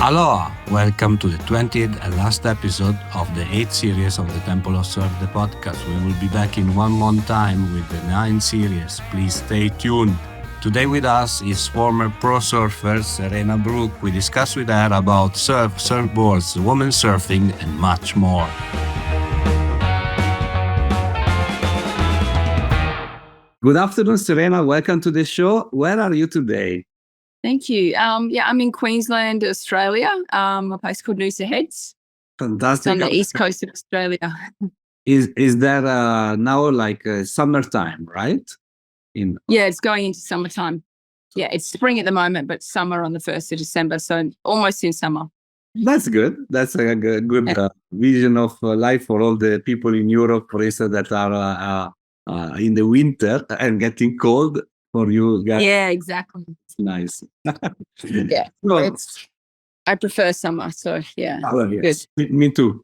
Aloha! Welcome to the 20th and last episode of the 8th series of the Temple of Surf, the podcast. We will be back in 1 month time with the 9th series. Please stay tuned. Today with us is former pro surfer Serena Brooke. We discuss with her about surf, surfboards, womenssurfing, and much more. Good afternoon, Serena. Welcome to the show. Where are you today? Thank you. I'm in Queensland, Australia, a place called Noosa Heads. Fantastic. It's on the east coast of Australia. Is that now like summertime, right? Yeah, it's going into summertime. Yeah, it's spring at the moment, but summer on the 1st of December, so almost in summer. That's good. That's a good vision of life for all the people in Europe, for instance, that are in the winter and getting cold. For you guys. Yeah, exactly. It's nice. Yeah, I prefer summer, so yeah. Oh, yes. Me too.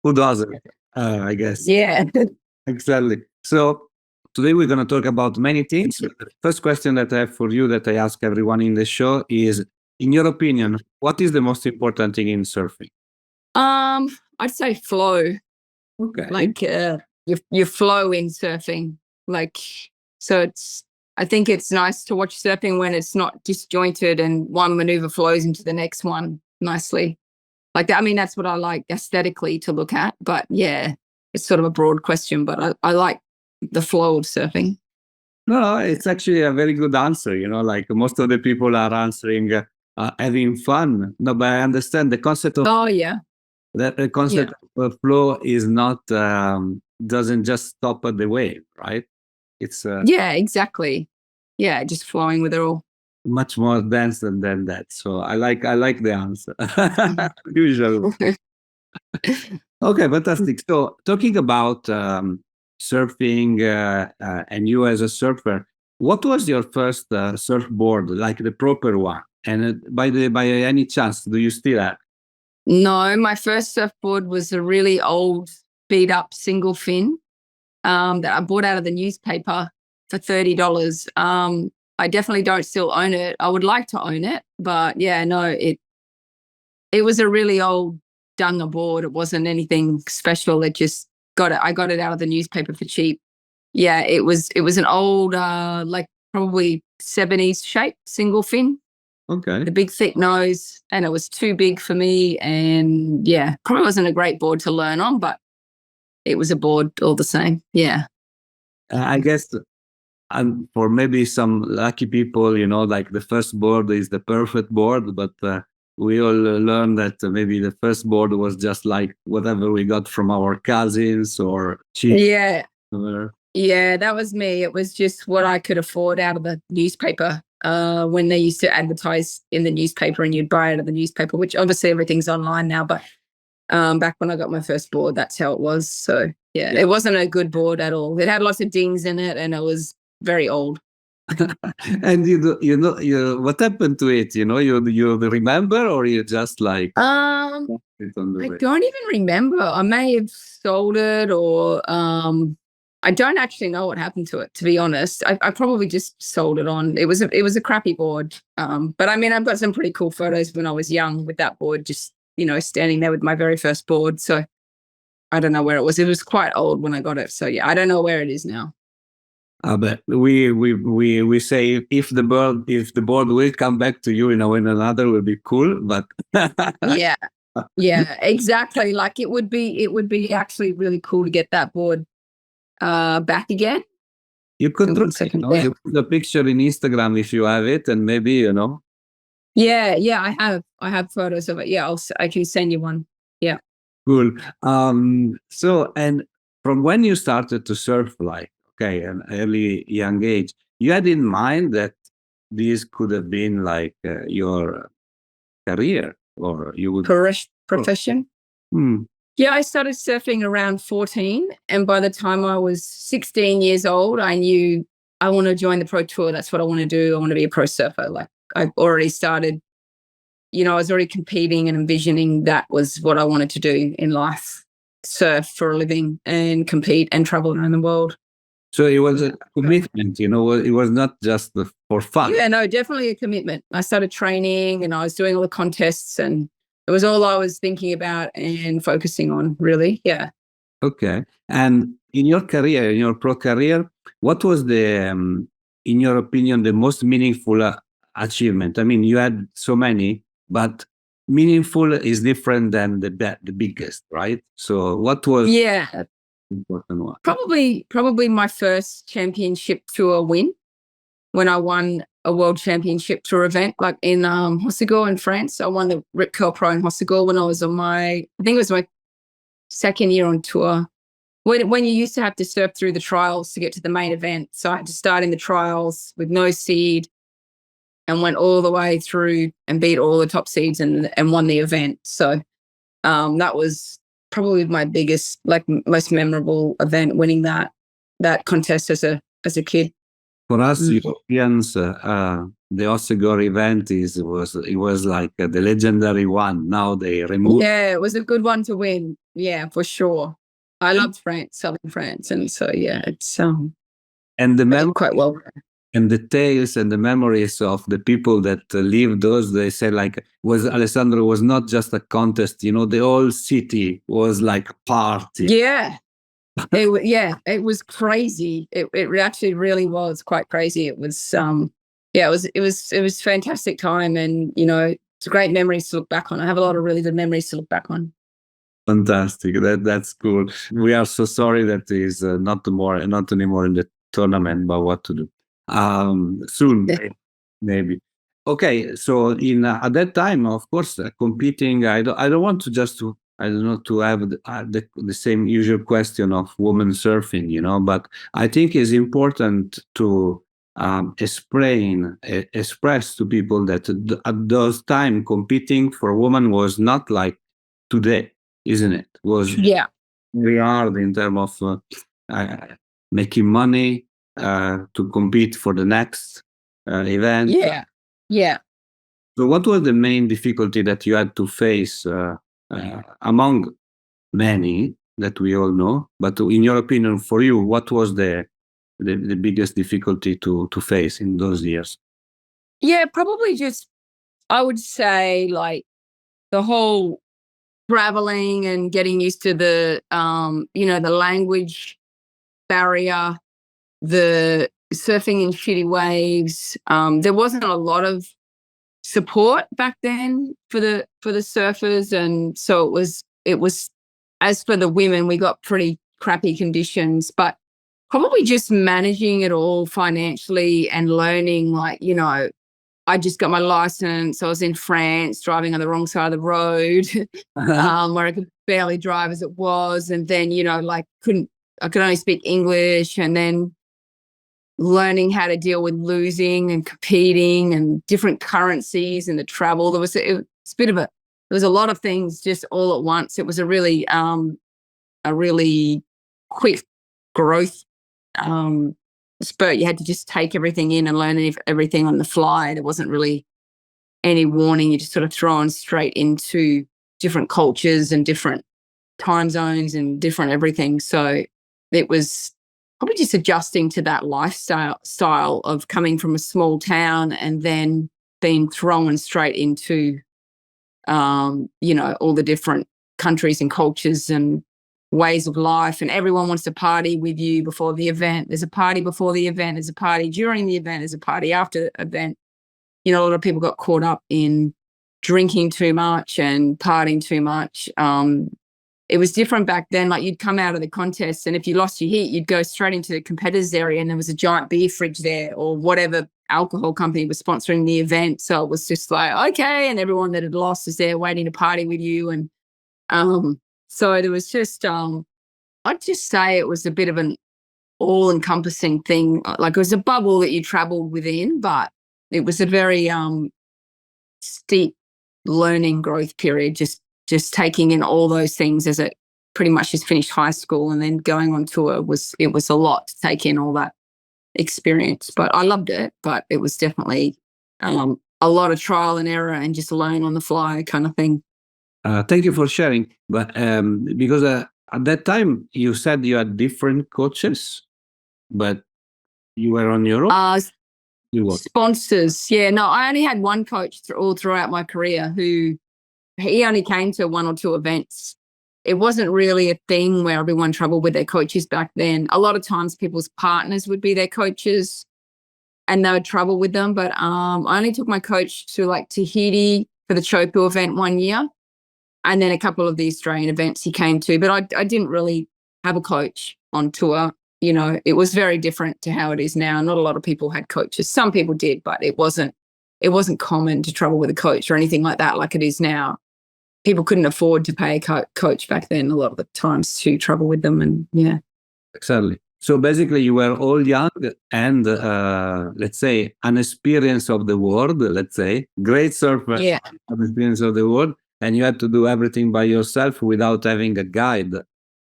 Who doesn't? I guess. Yeah. Exactly. So today we're going to talk about many things. The first question that I have for you that I ask everyone in the show is, in your opinion, what is the most important thing in surfing? I'd say flow. Okay. Like your flow in surfing. So I think it's nice to watch surfing when it's not disjointed and one maneuver flows into the next one nicely. Like that. I mean, that's what I like aesthetically to look at. But yeah, it's sort of a broad question, but I like the flow of surfing. No, it's actually a very good answer. Like most of the people are answering having fun. No, but I understand the concept of the concept of flow is not doesn't just stop at the wave, right? It's yeah, exactly. Yeah, just flowing with it all. Much more dense than that. So I like the answer. Usually. Okay, fantastic. So talking about surfing and you as a surfer, what was your first surfboard, like the proper one? And by any chance, do you still have? No, my first surfboard was a really old, beat up single fin that I bought out of the newspaper for $30. I definitely don't still own it. I would like to own it, but yeah, no, it was a really old Dunga board. It wasn't anything special. I got it out of the newspaper for cheap. Yeah, it was an old, like probably 70s shape, single fin. Okay. The big thick nose, and it was too big for me. And yeah, probably wasn't a great board to learn on, but it was a board all the same. Yeah. I guess for maybe some lucky people, like the first board is the perfect board, but we all learned that maybe the first board was just like whatever we got from our cousins or cheap. Yeah. Yeah, that was me. It was just what I could afford out of the newspaper when they used to advertise in the newspaper and you'd buy it out of the newspaper, which obviously everything's online now, but back when I got my first board, that's how it was. So yeah, it wasn't a good board at all. It had lots of dings in it and it was very old. And what happened to it? You remember, or you just like? I don't even remember. I may have sold it, or I don't actually know what happened to it. To be honest, I probably just sold it on. It was a crappy board. But I mean, I've got some pretty cool photos when I was young with that board, just standing there with my very first board. So I don't know where it was. It was quite old when I got it. So yeah, I don't know where it is now. But we say if the board will come back to you, in another will be cool. But yeah, exactly. Like it would be actually really cool to get that board back again. You could you put the picture in Instagram if you have it, and maybe Yeah, I have photos of it. Yeah, I can send you one. Yeah. Cool. So, and from when you started to surf, like, okay, an early young age, you had in mind that this could have been like your career, or you would profession. Yeah, I started surfing around 14, and by the time I was 16 years old, I knew I want to join the pro tour. That's what I want to do. I want to be a pro surfer. Like I've already started, I was already competing and envisioning that was what I wanted to do in life, surf for a living and compete and travel around the world. So it was a commitment, it was not just for fun. Yeah, no, definitely a commitment. I started training and I was doing all the contests, and it was all I was thinking about and focusing on, really. Yeah. Okay. And in your career, in your pro career, what was in your opinion, the most meaningful achievement? I mean, you had so many, but meaningful is different than the biggest, right? So what was Yeah. the important one? Probably my first championship tour win, when I won a world championship tour event, like in Hossegor in France. I won the Rip Curl Pro in Hossegor when I was I think it was my second year on tour. When you used to have to surf through the trials to get to the main event. So I had to start in the trials with no seed and went all the way through and beat all the top seeds and won the event. So that was probably my biggest, like most memorable event, winning that contest as a kid. For us Europeans, the Hossegor event was like the legendary one. Now they removed. Yeah, it was a good one to win. Yeah, for sure. I loved France, southern France, and so yeah, it's and I did quite well. and the tales and the memories of the people that lived those, they say like Alessandro was not just a contest, the whole city was like a party. Yeah. It was crazy. It actually really was quite crazy. It was it was fantastic time, and it's great memories to look back on. I have a lot of really good memories to look back on. Fantastic. That's cool. We are so sorry that is not anymore in the tournament, but what to do? Soon, maybe. Okay, so in at that time, of course, competing. I don't want to just to I don't know to have the same usual question of women surfing, but I think it's important to express to people that at those time competing for women was not like today, isn't it? Was very hard in terms of making money to compete for the next event. Yeah. So, what was the main difficulty that you had to face among many that we all know? But in your opinion, for you, what was the biggest difficulty to face in those years? Yeah, probably just, I would say, like the whole traveling and getting used to the the language barrier, the surfing in shitty waves. There wasn't a lot of support back then for the surfers, and so it was as for the women, we got pretty crappy conditions, but probably just managing it all financially and learning, like, I just got my license. I was in France driving on the wrong side of the road, where I could barely drive as it was. And then, I could only speak English, and then learning how to deal with losing and competing and different currencies and the travel. There was a lot of things just all at once. It was a really quick growth spurt. You had to just take everything in and learn everything on the fly. There wasn't really any warning. You just sort of thrown straight into different cultures and different time zones and different everything. So it was probably just adjusting to that lifestyle of coming from a small town and then being thrown straight into, all the different countries and cultures and ways of life, and everyone wants to party with you before the event. There's a party before the event, there's a party during the event, there's a party after the event. A lot of people got caught up in drinking too much and partying too much. It was different back then. Like, you'd come out of the contest, and if you lost your heat, you'd go straight into the competitors area, and there was a giant beer fridge there, or whatever alcohol company was sponsoring the event. So it was just like, okay, and everyone that had lost is there waiting to party with you. And so there was just, I'd just say it was a bit of an all-encompassing thing. Like, it was a bubble that you traveled within, but it was a very steep learning growth period, just taking in all those things as it pretty much just finished high school, and then going on tour was a lot to take in all that experience. But I loved it, but it was definitely a lot of trial and error and just learn on the fly kind of thing. Thank you for sharing. But because at that time you said you had different coaches. but you were on your own? Sponsors. Yeah, no, I only had one coach all throughout my career who he only came to one or two events. It wasn't really a thing where everyone traveled with their coaches back then. A lot of times people's partners would be their coaches and they would travel with them. But I only took my coach to like Tahiti for the Chopu event one year. And then a couple of the Australian events he came to. But I didn't really have a coach on tour. You know, it was very different to how it is now. Not a lot of people had coaches. Some people did, but it wasn't common to travel with a coach or anything like that like it is now. People couldn't afford to pay a coach back then a lot of the times to travel with them. And yeah. Exactly. So basically you were all young and let's say unexperienced of the world, let's say. Great surfer, unexperienced of the world. And you had to do everything by yourself without having a guide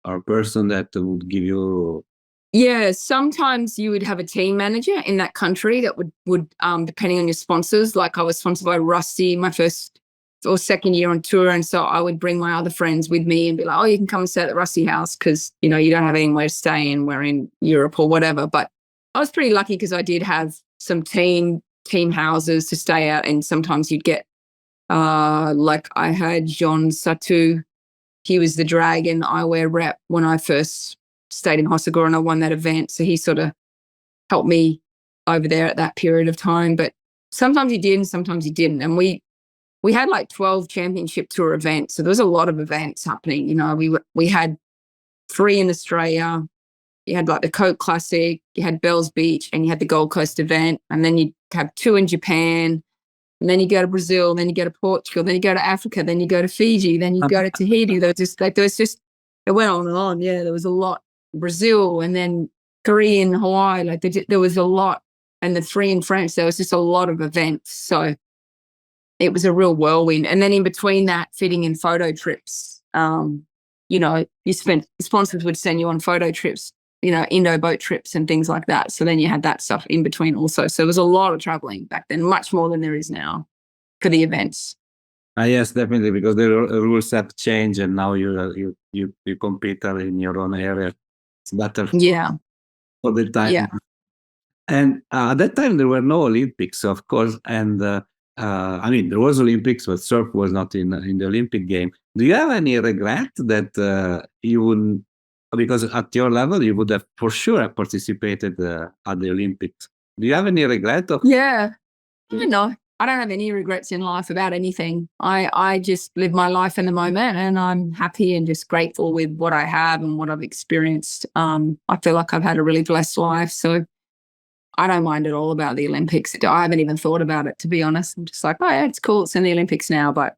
or a person that would give you. Yeah, sometimes you would have a team manager in that country that would depending on your sponsors. Like I was sponsored by Rusty my first or second year on tour, and so I would bring my other friends with me and be like, oh, you can come and stay at the Rusty house because, you know, you don't have anywhere to stay and we're in Europe or whatever. But I was pretty lucky because I did have some team houses to stay at, and sometimes you'd get like I had John Satu. He was the Dragon eyewear rep when I first stayed in Hossegor and I won that event. So he sort of helped me over there at that period of time. But sometimes he did and sometimes he didn't. And we had like 12 championship tour events. So there was a lot of events happening. You know, we had 3 in Australia. You had like the Coke Classic, you had Bells Beach, and you had the Gold Coast event. And then you'd have 2 in Japan. And then you go to Brazil, then you go to Portugal, then you go to Africa, then you go to Fiji, then you go to Tahiti. It went on and on. Yeah, there was a lot. Brazil and then 3 in Hawaii. Like there was a lot. And the 3 in France, there was just a lot of events. So it was a real whirlwind. And then in between that, fitting in photo trips. You know, sponsors would send you on photo trips, you know, Indo boat trips and things like that. So then you had that stuff in between also. So there was a lot of traveling back then, much more than there is now for the events. Yes, definitely, because the rules have changed and now you compete in your own area. It's better for the time. Yeah. And at that time, there were no Olympics, of course. And I mean, there was Olympics, but surf was not in the Olympic game. Do you have any regret that you wouldn't, because at your level, you would have for sure participated at the Olympics. Do you have any regret? Yeah. No, I don't have any regrets in life about anything. I just live my life in the moment and I'm happy and just grateful with what I have and what I've experienced. I feel like I've had a really blessed life. So I don't mind at all about the Olympics. I haven't even thought about it, to be honest. I'm just like, oh, yeah, it's cool. It's in the Olympics now. But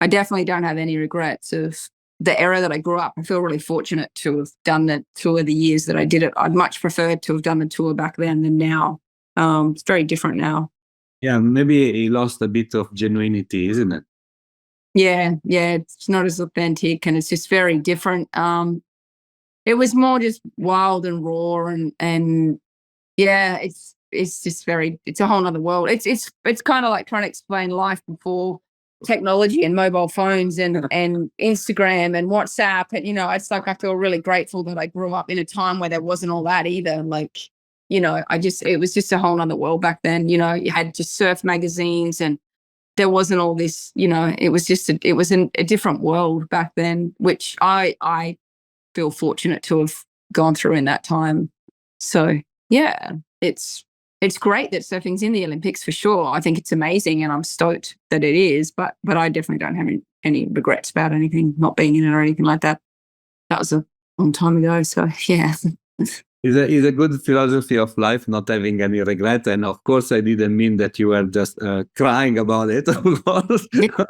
I definitely don't have any regrets of the era that I grew up. I feel really fortunate to have done the tour the years that I did it. I'd much preferred to have done the tour back then than now. It's very different now. Yeah, maybe he lost a bit of genuinity, isn't it? Yeah, it's not as authentic and it's just very different. It was more just wild and raw and yeah, it's just it's a whole nother world. It's kind of like trying to explain life before technology and mobile phones and Instagram and WhatsApp. And, you know, it's like I feel really grateful that I grew up in a time where there wasn't all that either. Like, you know, it was just a whole nother world back then. You know, you had just surf magazines and there wasn't all this, you know, it was a different world back then, which I feel fortunate to have gone through in that time. So yeah, it's great that surfing's in the Olympics for sure. I think it's amazing and I'm stoked that it is, but I definitely don't have any regrets about anything, not being in it or anything like that. That was a long time ago. So yeah. It's a good philosophy of life, not having any regret. And of course, I didn't mean that you were just crying about it, of course. No,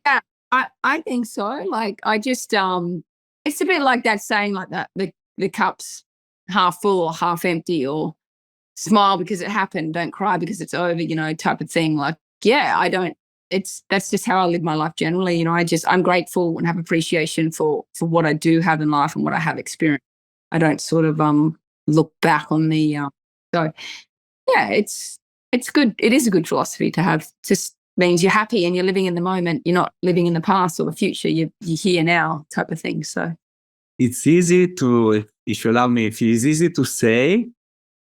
yeah. I think so. Like I just it's a bit like that saying like that, the cup's half full or half empty, or smile because it happened, don't cry because it's over, you know, type of thing. Like, yeah, that's just how I live my life generally. You know, I'm grateful and have appreciation for what I do have in life and what I have experienced. I don't sort of look back on the so yeah, it's good. It is a good philosophy to have. Just means you're happy and you're living in the moment. You're not living in the past or the future. You're here now type of thing. So it's easy to, if you allow me, it's easy to say,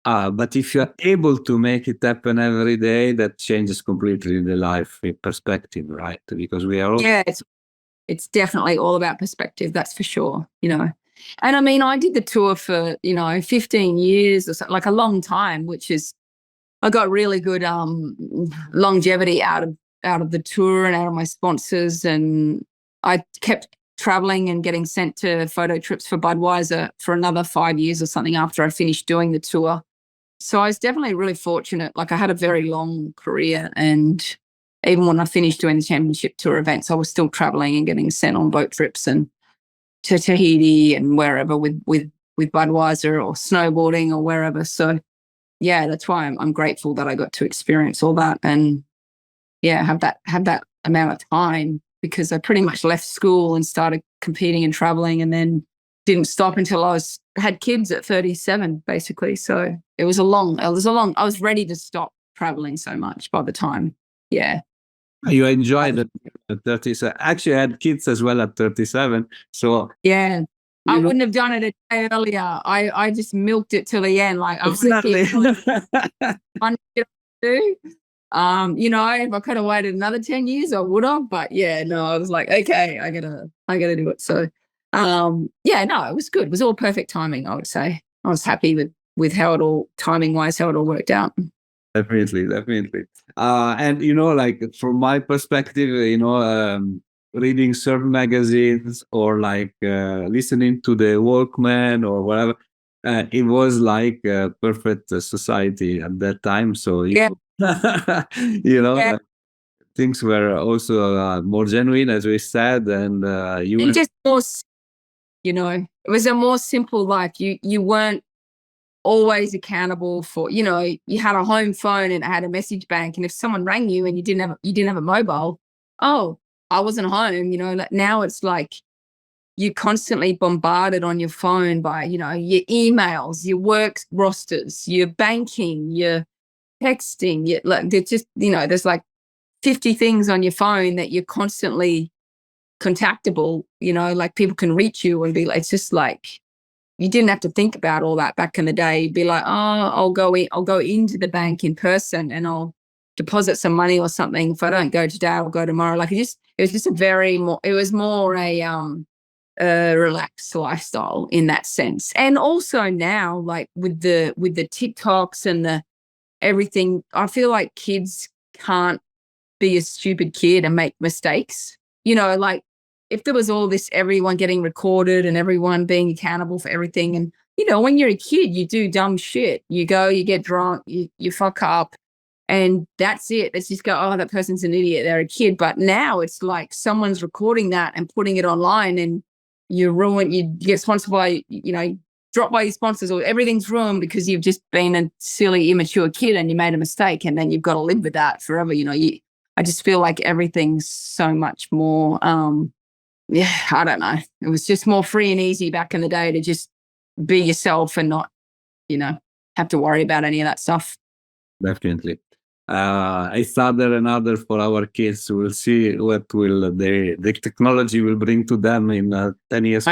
but if you're able to make it happen every day, that changes completely the life perspective, right? Because we are all... Yeah, it's definitely all about perspective, that's for sure, you know. And I mean, I did the tour for, 15 years or so, like a long time, which is, I got really good longevity out of the tour and out of my sponsors, and I kept traveling and getting sent to photo trips for Budweiser for another 5 years or something after I finished doing the tour. So I was definitely really fortunate. Like, I had a very long career, and even when I finished doing the championship tour events, I was still traveling and getting sent on boat trips and to Tahiti and wherever with Budweiser or snowboarding or wherever. So yeah, that's why I'm grateful that I got to experience all that and have that amount of time, because I pretty much left school and started competing and traveling, and then didn't stop until I had kids at 37, basically. So I was ready to stop traveling so much by the time. Yeah. You enjoyed it at 37. Actually, I had kids as well at 37. So yeah, I wouldn't have done it a day earlier. I just milked it till the end. Like, exactly. I do. If I could have waited another 10 years, I would have. But yeah, no, I was like, okay, I gotta do it. So no, it was good. It was all perfect timing, I would say. I was happy with how it all, timing wise, how it all worked out. Definitely. And like from my perspective, reading surf magazines or like listening to the Walkman or whatever, it was like a perfect society at that time. So things were also more genuine, as we said, and and just more, it was a more simple life. You weren't always accountable for, you had a home phone and it had a message bank, and if someone rang you and you didn't have a mobile, oh, I wasn't home. Like, now it's like you're constantly bombarded on your phone by, your emails, your work rosters, your banking, your texting, like, there's just, there's like 50 things on your phone that you're constantly contactable, like people can reach you and be like, it's just like, you didn't have to think about all that back in the day. You'd be like, oh, I'll go into the bank in person and I'll deposit some money or something. If I don't go today, I'll go tomorrow. Like, it was just it was more a relaxed lifestyle in that sense. And also now, like with the TikToks and the everything, I feel like kids can't be a stupid kid and make mistakes. Like, if there was all this, everyone getting recorded and everyone being accountable for everything. And, when you're a kid, you do dumb shit. You go, you get drunk, you fuck up, and that's it. Let's just go, oh, that person's an idiot. They're a kid. But now it's like someone's recording that and putting it online, and you get sponsored by, dropped by your sponsors, or everything's ruined because you've just been a silly, immature kid and you made a mistake, and then you've got to live with that forever. I just feel like everything's so much more, I don't know. It was just more free and easy back in the day to just be yourself and not, have to worry about any of that stuff. Definitely. It's other and other for our kids. We'll see what will the technology will bring to them in 10 years.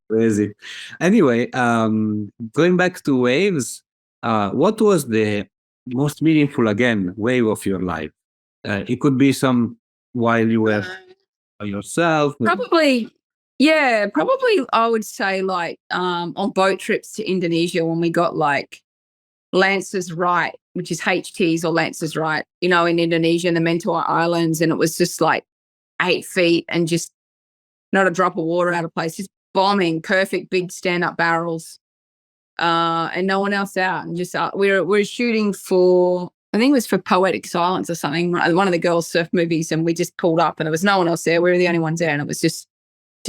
Crazy. Anyway, going back to waves, what was the most meaningful, again, wave of your life? It could be some while you were yourself. Probably I would say, like, on boat trips to Indonesia, when we got like Lance's Right, which is HTs or Lance's Right, in Indonesia, in the Mentor Islands, and it was just like 8 feet and just not a drop of water out of place, just bombing perfect big stand-up barrels, and no one else out, and just we're shooting for, I think it was for Poetic Silence or something, one of the girls' surf movies, and we just pulled up and there was no one else there. We were the only ones there, and it was just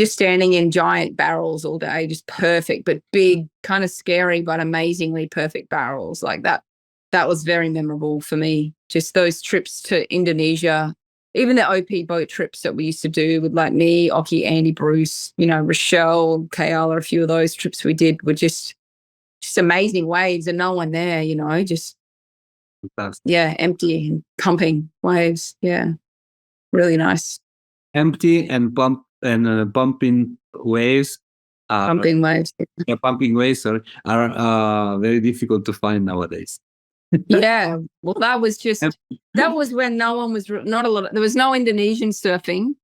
standing in giant barrels all day, just perfect, but big, kind of scary, but amazingly perfect barrels. Like that was very memorable for me. Just those trips to Indonesia, even the OP boat trips that we used to do with like me, Oki, Andy, Bruce, Rochelle, Kayala, a few of those trips we did were just amazing waves and no one there, just Fantastic. Empty and pumping waves. Yeah, really nice. Empty and pumping waves. Pumping waves. pumping waves are very difficult to find nowadays. Yeah. Well, that was when no one was, not a lot, there was no Indonesian surfing.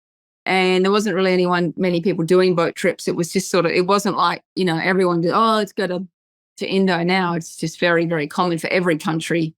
And there wasn't really many people doing boat trips. It was just sort of, it wasn't like, everyone did, oh, let's go to Indo now. It's just very, very common for every country.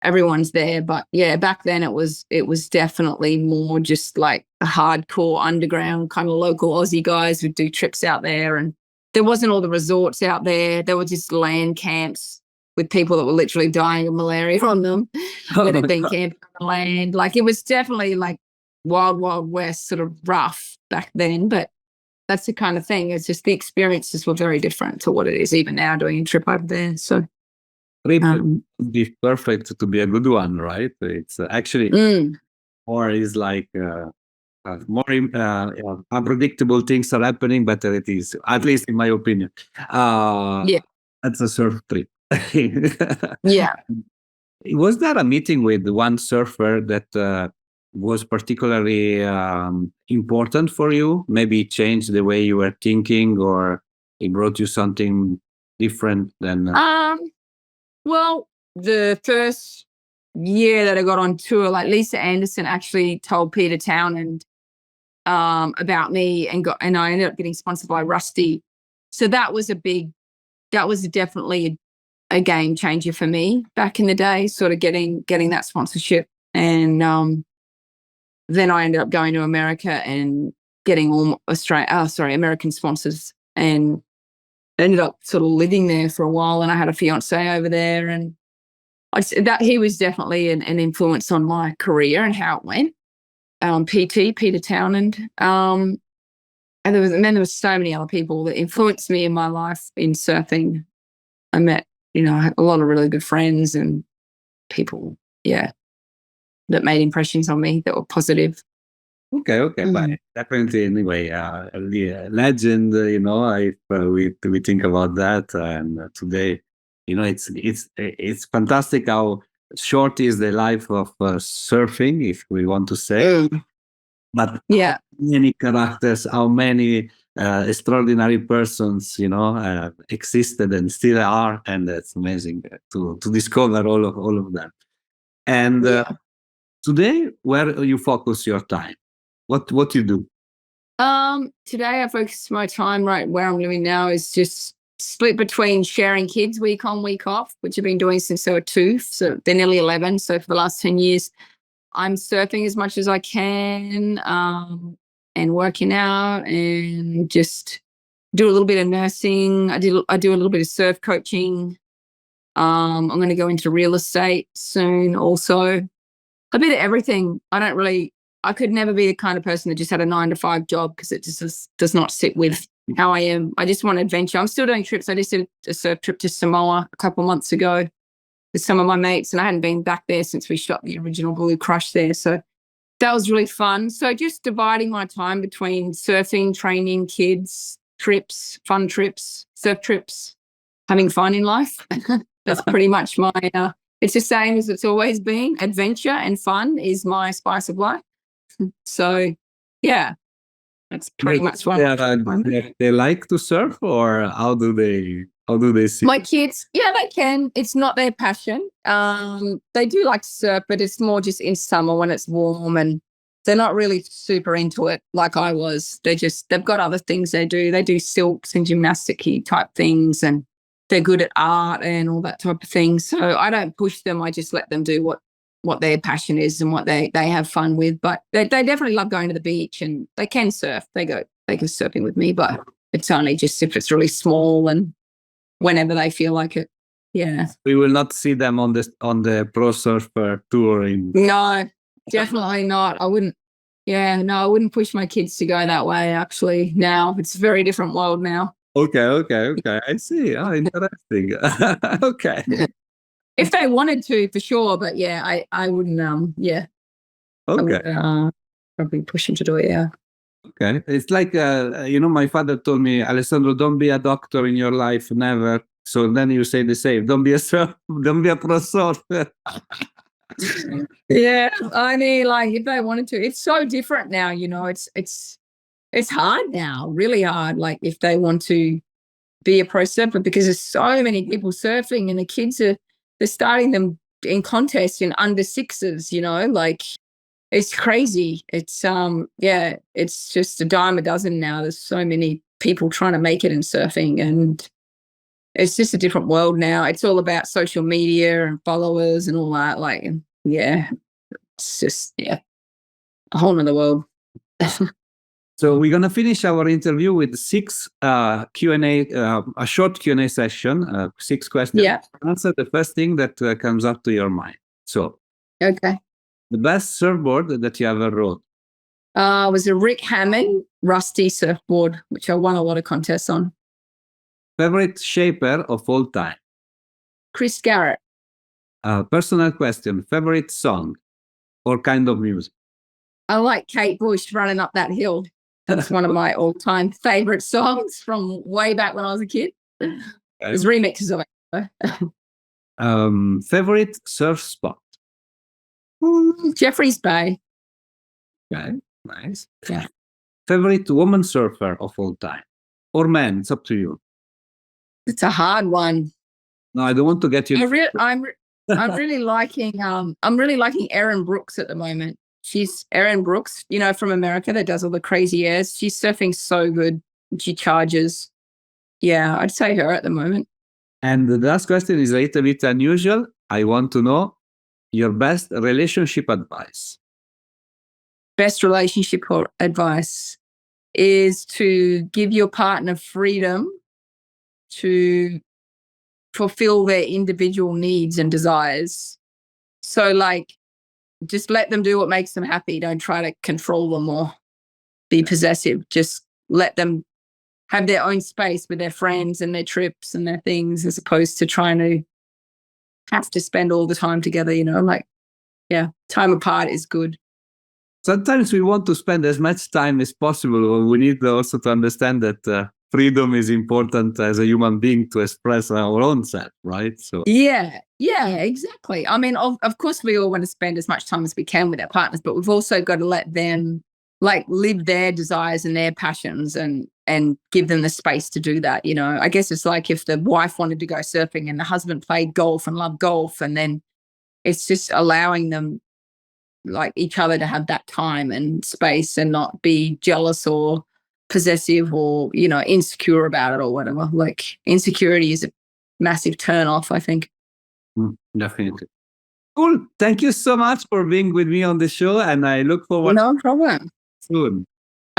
Everyone's there. But yeah, back then it was definitely more just like a hardcore underground kind of local Aussie guys would do trips out there. And there wasn't all the resorts out there. There were just land camps with people that were literally dying of malaria on them that had been camping on the land. Like it was definitely like wild, wild west, sort of rough back then. But that's the kind of thing. It's just the experiences were very different to what it is even now doing a trip over there. So trip would be perfect to be a good one, right? It's actually more is like more unpredictable things are happening, better it is, at least in my opinion. That's a surf trip. Yeah. Was there a meeting with one surfer that was particularly important for you? Maybe it changed the way you were thinking, or it brought you something different than... Well, the first year that I got on tour, like Lisa Anderson actually told Peter Townend about me, and I ended up getting sponsored by Rusty. So that was definitely a game changer for me back in the day, sort of getting that sponsorship. And then I ended up going to America and getting all American sponsors, and ended up sort of living there for a while. And I had a fiance over there, and he was definitely an influence on my career and how it went. Peter Townend. And then there was so many other people that influenced me in my life in surfing. I met, I had a lot of really good friends and people, that made impressions on me that were positive. Okay, but definitely anyway, the legend, if we think about that, and today, it's fantastic how short is the life of surfing, if we want to say. But how many characters, how many extraordinary persons, existed and still are, and it's amazing to discover all of them. And today, where you focus your time? What you do? Today I focus my time right where I'm living now is just split between sharing kids week on, week off, which I've been doing since they were 2. So they're nearly 11. So for the last 10 years, I'm surfing as much as I can, and working out, and just do a little bit of nursing. I do a little bit of surf coaching. I'm going to go into real estate soon also. A bit of everything. I could never be the kind of person that just had a 9-to-5 job, because it just does not sit with how I am. I just want adventure. I'm still doing trips. I just did a surf trip to Samoa a couple months ago with some of my mates, and I hadn't been back there since we shot the original Blue Crush there. So that was really fun. So just dividing my time between surfing, training, kids, trips, fun trips, surf trips, having fun in life. That's pretty much my, it's the same as it's always been. Adventure and fun is my spice of life. So, yeah, that's pretty much what they like to surf, or how do they see? My kids, they can. It's not their passion. They do like to surf, but it's more just in summer when it's warm, and they're not really super into it like I was. They've got other things they do. They do silks and gymnastic-y type things, and they're good at art and all that type of thing. So I don't push them. I just let them do what their passion is and what they have fun with. But they definitely love going to the beach, and they can surf. They go surfing with me, but it's only just if it's really small and whenever they feel like it. Yeah. We will not see them on the Pro Surfer tour. No, definitely not. I wouldn't. Yeah, no, I wouldn't push my kids to go that way. Actually, now it's a very different world now. Okay. I see. Oh, interesting. Okay. If they wanted to, for sure, but I wouldn't. Okay. I would, probably push them to do it. Yeah. Okay. It's like my father told me, Alessandro, don't be a doctor in your life, never. So then you say the same. Don't be a pro surfer. Yeah, I mean, like if they wanted to, it's so different now. It's it's hard now, really hard. Like if they want to be a pro surfer, because there's so many people surfing, and the kids they're starting them in contests in under sixes, like it's crazy. It's it's just a dime a dozen now. There's so many people trying to make it in surfing, and it's just a different world now. It's all about social media and followers and all that. Like, it's just a whole nother world. So we're gonna finish our interview with 6 Q&A, a short Q&A session, 6 questions. Yeah. Answer the first thing that comes up to your mind. So, Okay. the best surfboard that you ever rode? Was a Rick Hammond Rusty surfboard, which I won a lot of contests on. Favorite shaper of all time? Chris Garrett. Personal question, favorite song or kind of music? I like Kate Bush, Running Up That Hill. That's one of my all-time favorite songs from way back when I was a kid. There's remixes of it. Favorite surf spot? Jeffreys Bay. Okay, nice. Yeah. Favorite woman surfer of all time? Or man, it's up to you. It's a hard one. No, I don't want to get you. I'm really liking Erin Brooks at the moment. She's Erin Brooks, from America, that does all the crazy airs. She's surfing so good. She charges. Yeah, I'd say her at the moment. And the last question is a little bit unusual. I want to know your best relationship advice. Best relationship advice is to give your partner freedom to fulfill their individual needs and desires. So just let them do what makes them happy. Don't try to control them or be possessive. Just let them have their own space with their friends and their trips and their things, as opposed to trying to have to spend all the time together, time apart is good. Sometimes we want to spend as much time as possible, but we need also to understand that freedom is important as a human being to express our own self, right? So yeah, exactly. I mean, of course, we all want to spend as much time as we can with our partners, but we've also got to let them live their desires and their passions and give them the space to do that. I guess it's like if the wife wanted to go surfing and the husband played golf and loved golf, and then it's just allowing them each other to have that time and space and not be jealous or possessive or insecure about it or whatever. Insecurity is a massive turn off, I think. Definitely. Cool. Thank you so much for being with me on the show, and I look forward. No problem. Soon.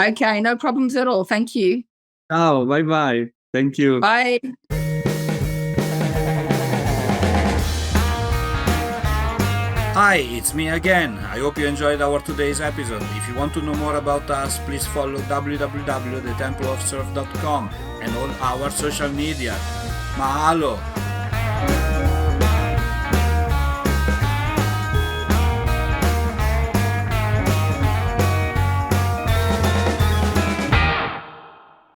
Okay, no problems at all. Thank you. Oh, bye. Thank you. Bye. Hi, it's me again. I hope you enjoyed our today's episode. If you want to know more about us, please follow www.templeofsurf.com and all our social media. Mahalo!